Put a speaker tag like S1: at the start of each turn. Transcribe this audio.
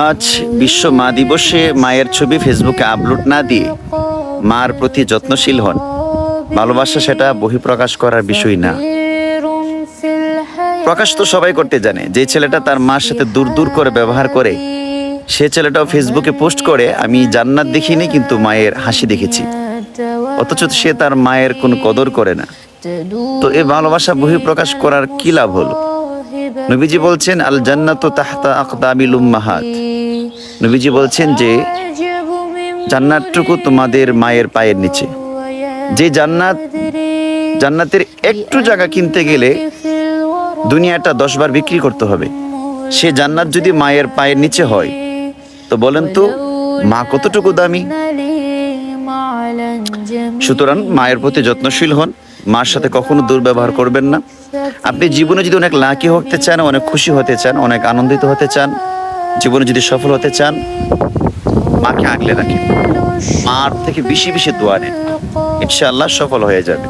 S1: আজ বিশ্ব মা দিবসে মায়ের ছবি ফেসবুকে আপলোড না দিয়ে মার প্রতি যত্নশীল হন। ভালোবাসা সেটা বহিঃপ্রকাশ করার বিষয় না, প্রকাশ তো সবাই করতে জানে। যে ছেলেটা তার মার সাথে দূর দূর করে ব্যবহার করে, সে ছেলেটাও ফেসবুকে পোস্ট করে আমি জান্নাত দেখিনি কিন্তু মায়ের হাসি দেখেছি, অথচ সে তার মায়ের কোনো কদর করে না। তো এই ভালোবাসা বহিঃপ্রকাশ করার কি লাভ হলো? নবীজি বলছেন আল জান্নাতু তাহতা আকদামিল উম্মাহাত। নবীজি বলছেন যে জান্নাতটুকু তোমাদের মায়ের পায়ের নিচে। যে জান্নাতের একটু জায়গা কিনতে গেলে দুনিয়াটা 10 বার বিক্রি করতে হবে। সে জান্নাত যদি মায়ের পায়ের নিচে হয়, তো বলেন তো মা কতটুকু দামি। সুতরাং মায়ের প্রতি যত্নশীল হন, মার সাথে কখনো দুর্ব্যবহার করবেন না। আপনি জীবনে যদি অনেক লাকি হতে চান, অনেক খুশি হতে চান, অনেক আনন্দিত হতে চান, জীবনে যদি সফল হতে চান, মাকে আগলে রাখেন, মার থেকে বেশি বেশি দোয়া নেন, ইনশাআল্লাহ সফল হয়ে যাবে।